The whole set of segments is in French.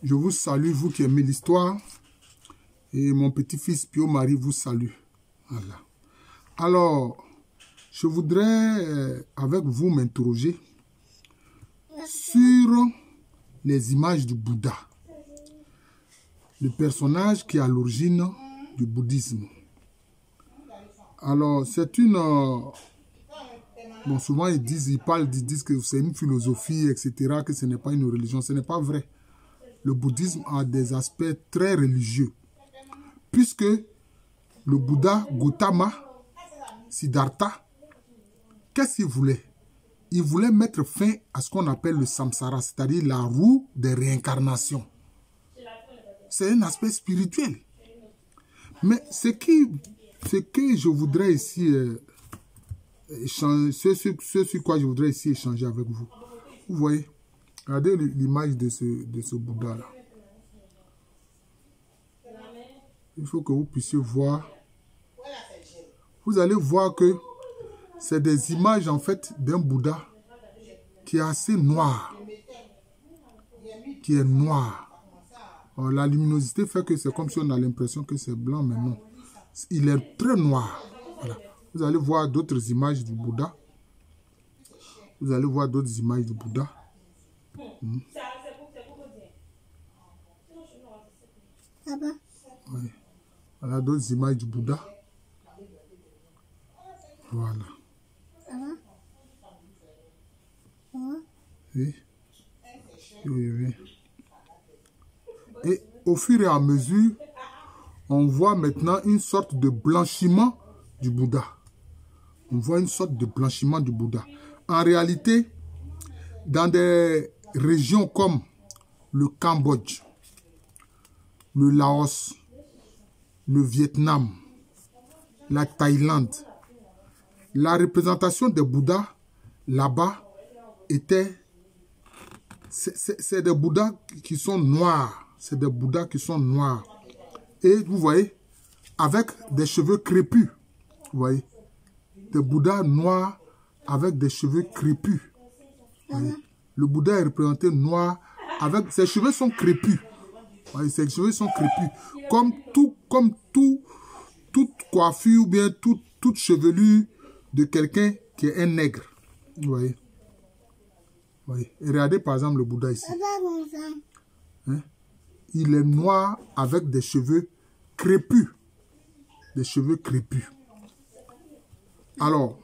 Je vous salue, vous qui aimez l'histoire. Et mon petit-fils Pio-Marie vous salue. Voilà. Alors, je voudrais avec vous m'interroger sur les images du Bouddha. Le personnage qui est à l'origine du bouddhisme. Alors, c'est une... bon, souvent ils disent que c'est une philosophie, etc., que ce n'est pas une religion. Ce n'est pas vrai. Le bouddhisme a des aspects très religieux. Puisque le Bouddha Gautama, Siddhartha, qu'est-ce qu'il voulait? Il voulait mettre fin à ce qu'on appelle le samsara, c'est-à-dire la roue des réincarnations. C'est un aspect spirituel. Mais ce que je voudrais ici échanger, ce sur quoi je voudrais ici échanger avec vous. Vous voyez, regardez l'image de ce Bouddha-là. Il faut que vous puissiez voir. Vous allez voir que c'est des images en fait d'un Bouddha qui est assez noir. Qui est noir. Alors, la luminosité fait que c'est comme si on a l'impression que c'est blanc, mais non. Il est très noir. Voilà. Vous allez voir d'autres images du Bouddha. Vous allez voir d'autres images du Bouddha. Oui. Voilà d'autres images du Bouddha. Voilà. Oui. Oui, oui. Et au fur et à mesure, on voit maintenant une sorte de blanchiment du Bouddha. On voit une sorte de blanchiment du Bouddha. En réalité, dans des régions comme le Cambodge, le Laos, le Vietnam, la Thaïlande, la représentation des Bouddhas là-bas était... C'est des Bouddhas qui sont noirs. C'est des Bouddhas qui sont noirs. Et vous voyez, avec des cheveux crépus. Vous voyez, des Bouddhas noirs avec des cheveux crépus. Le Bouddha est représenté noir avec... Ses cheveux sont crépus. Vous voyez, ses cheveux sont crépus. Comme toute coiffure ou bien toute chevelure de quelqu'un qui est un nègre. Vous voyez. Oui. Et regardez par exemple le Bouddha ici. Hein? Il est noir avec des cheveux crépus. Des cheveux crépus. Alors,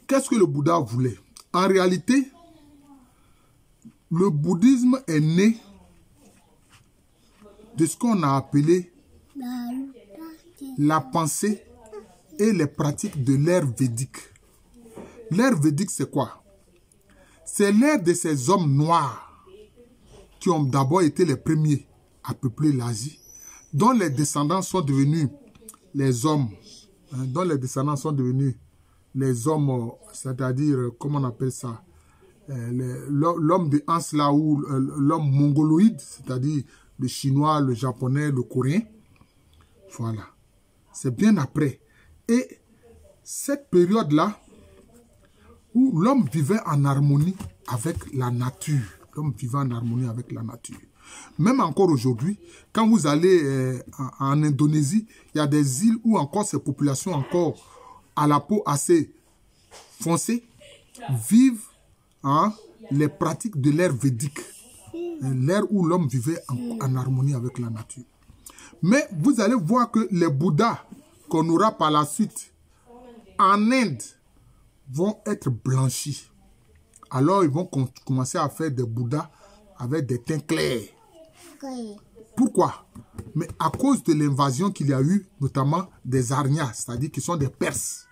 qu'est-ce que le Bouddha voulait? En réalité, le bouddhisme est né de ce qu'on a appelé la pensée et les pratiques de l'ère védique. L'ère védique, c'est quoi? C'est l'ère de ces hommes noirs qui ont d'abord été les premiers à peupler l'Asie, dont les descendants sont devenus les hommes, dont les descendants sont devenus les hommes, c'est-à-dire, comment on appelle ça, l'homme de Hans là, ou l'homme mongoloïde, c'est-à-dire le chinois, le japonais, le coréen. Voilà. C'est bien après. Et cette période-là, où l'homme vivait en harmonie avec la nature. L'homme vivait en harmonie avec la nature. Même encore aujourd'hui, quand vous allez en Indonésie, il y a des îles où encore ces populations encore à la peau assez foncée vivent les pratiques de l'ère védique. L'ère où l'homme vivait en harmonie avec la nature. Mais vous allez voir que les Bouddhas qu'on aura par la suite en Inde vont être blanchis. Alors ils vont commencer à faire des Bouddhas avec des teints clairs. Pourquoi? Mais à cause de l'invasion qu'il y a eu, notamment des Arnyas, c'est-à-dire qui sont des Perses.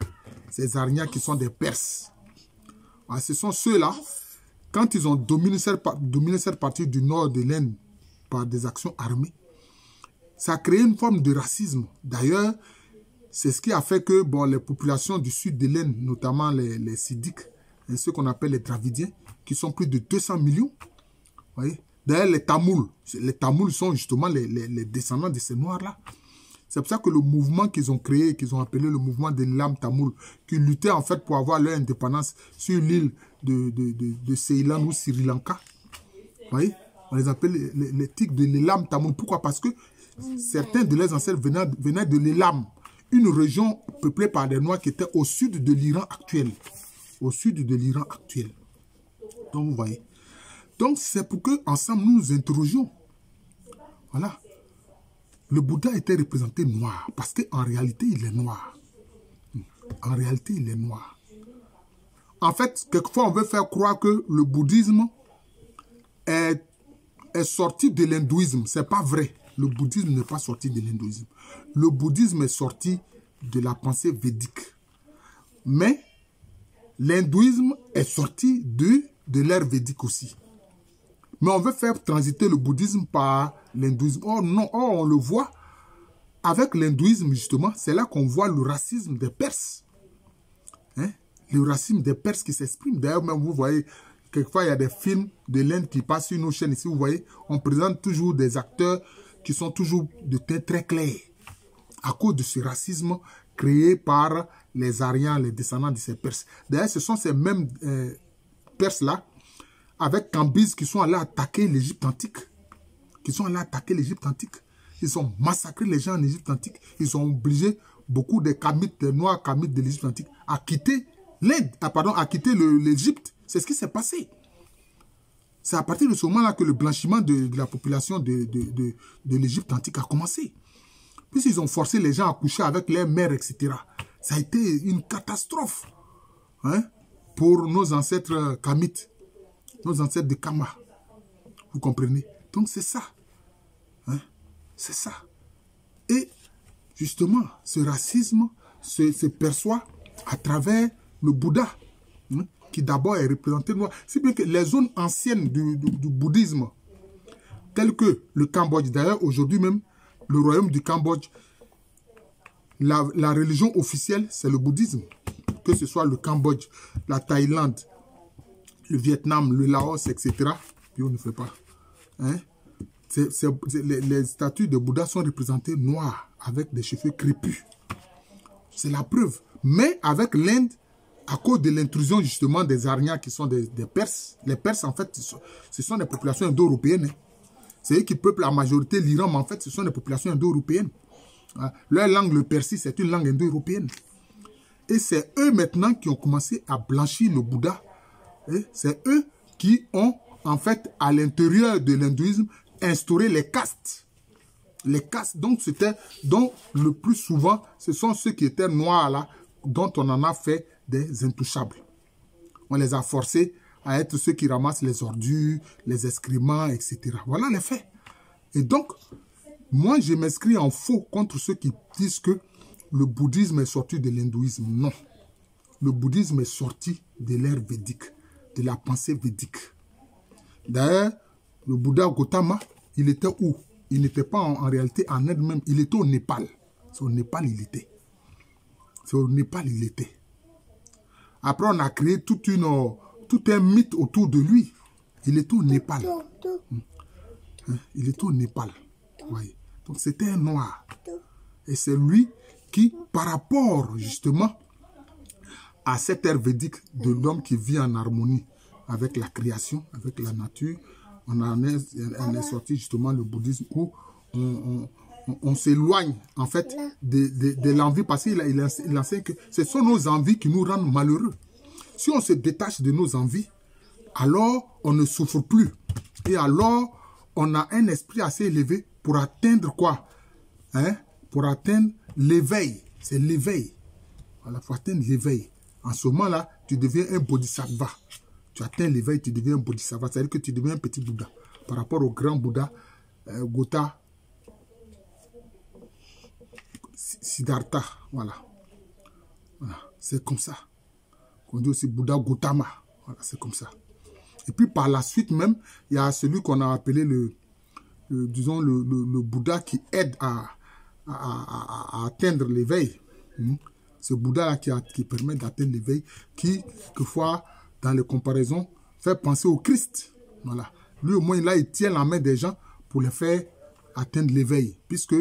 Ces Arnyas qui sont des Perses. Alors, ce sont ceux-là, quand ils ont dominé cette partie du nord de l'Inde par des actions armées, ça a créé une forme de racisme. D'ailleurs, c'est ce qui a fait que les populations du sud de l'Inde, notamment les Siddiques, et ceux qu'on appelle les Dravidiens, qui sont plus de 200 millions. D'ailleurs, les Tamouls sont justement les descendants de ces Noirs-là. C'est pour ça que le mouvement qu'ils ont créé, qu'ils ont appelé le mouvement des lames Tamoul, qui luttait en fait pour avoir leur indépendance sur l'île de Ceylan ou Sri Lanka. Vous voyez? On les appelle les tigres de l'Elam Tamoun. Pourquoi? Parce que certains de leurs ancêtres venaient de l'Elam, une région peuplée par des Noirs qui était au sud de l'Iran actuel. Au sud de l'Iran actuel. Donc, vous voyez. Donc, c'est pour que ensemble nous nous interrogions. Voilà. Le Bouddha était représenté noir, parce qu'en réalité, il est noir. En réalité, il est noir. En fait, quelquefois, on veut faire croire que le bouddhisme est sorti de l'hindouisme. Ce n'est pas vrai. Le bouddhisme n'est pas sorti de l'hindouisme. Le bouddhisme est sorti de la pensée védique. Mais l'hindouisme est sorti de l'ère védique aussi. Mais on veut faire transiter le bouddhisme par l'hindouisme. Oh non, oh, on le voit. Avec l'hindouisme, justement, c'est là qu'on voit le racisme des Perses. Hein? Le racisme des Perses qui s'exprime. D'ailleurs, même vous voyez, quelquefois, il y a des films de l'Inde qui passent sur nos chaînes ici. Vous voyez, on présente toujours des acteurs qui sont toujours de teint très clair. À cause de ce racisme créé par les Aryans, les descendants de ces Perses. D'ailleurs, ce sont ces mêmes Perses-là, avec Cambyse, qui sont allés attaquer l'Égypte antique. Ils ont massacré les gens en Égypte antique. Ils ont obligé beaucoup de Kamites, des Noirs Kamites de l'Égypte antique, à quitter l'Inde, à quitter l'Égypte. C'est ce qui s'est passé. C'est à partir de ce moment-là que le blanchiment de la population de l'Égypte antique a commencé. Puisqu'ils ont forcé les gens à coucher avec leurs mères, etc. Ça a été une catastrophe, hein, pour nos ancêtres Kamites, nos ancêtres de Kama. Vous comprenez? Donc c'est ça. Hein? C'est ça. Et justement, ce racisme se perçoit à travers le Bouddha, hein, qui d'abord est représenté noir. C'est bien que les zones anciennes du bouddhisme, telles que le Cambodge, d'ailleurs aujourd'hui même, le royaume du Cambodge, la religion officielle, c'est le bouddhisme. Que ce soit le Cambodge, la Thaïlande, le Vietnam, le Laos, etc. Puis on ne fait pas. Hein? Les statues de Bouddha sont représentées noires, avec des cheveux crépus. C'est la preuve. Mais avec l'Inde, à cause de l'intrusion justement des Aryans qui sont des Perses, les Perses en fait, ce sont des populations indo-européennes. Hein. C'est eux qui peuplent la majorité de l'Iran, mais en fait, ce sont des populations indo-européennes. Leur langue, le perse, c'est une langue indo-européenne. Et c'est eux maintenant qui ont commencé à blanchir le Bouddha. C'est eux qui ont, en fait, à l'intérieur de l'hindouisme, instauré les castes. Les castes, donc le plus souvent, ce sont ceux qui étaient noirs là, dont on en a fait des intouchables. On les a forcés à être ceux qui ramassent les ordures, les excréments, etc. Voilà les faits. Et donc, moi, je m'inscris en faux contre ceux qui disent que le bouddhisme est sorti de l'hindouisme. Non. Le bouddhisme est sorti de l'ère védique, de la pensée védique. D'ailleurs, le Bouddha Gautama, il était où? Il n'était pas en réalité en Inde même, il était au Népal. C'est au Népal il était. C'est au Népal il était. Après, on a créé tout un mythe autour de lui. Il était au Népal. Il était au Népal. Oui. Donc, c'était un noir. Et c'est lui qui, par rapport justement à cette ère védique de l'homme qui vit en harmonie avec la création, avec la nature, on est sorti justement le bouddhisme où on s'éloigne en fait de l'envie, parce qu'il enseigne que ce sont nos envies qui nous rendent malheureux. Si on se détache de nos envies, alors on ne souffre plus. Et alors, on a un esprit assez élevé pour atteindre quoi? Hein? Pour atteindre l'éveil. C'est l'éveil. Voilà, il faut atteindre l'éveil. En ce moment-là, tu deviens un bodhisattva. Tu atteins l'éveil, tu deviens un bodhisattva. C'est-à-dire que tu deviens un petit Bouddha. Par rapport au grand Bouddha, Gotha, Siddhartha. Voilà. Voilà. C'est comme ça. On dit aussi Bouddha Gautama. Voilà, c'est comme ça. Et puis par la suite même, il y a celui qu'on a appelé le Bouddha qui aide à atteindre l'éveil. Ce Bouddha-là qui permet d'atteindre l'éveil, qui, quelquefois, dans les comparaisons, fait penser au Christ. Voilà. Lui, au moins, là, il tient la main des gens pour les faire atteindre l'éveil, puisque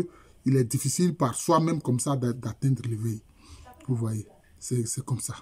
il est difficile par soi-même comme ça d'atteindre l'éveil. Vous voyez, c'est comme ça.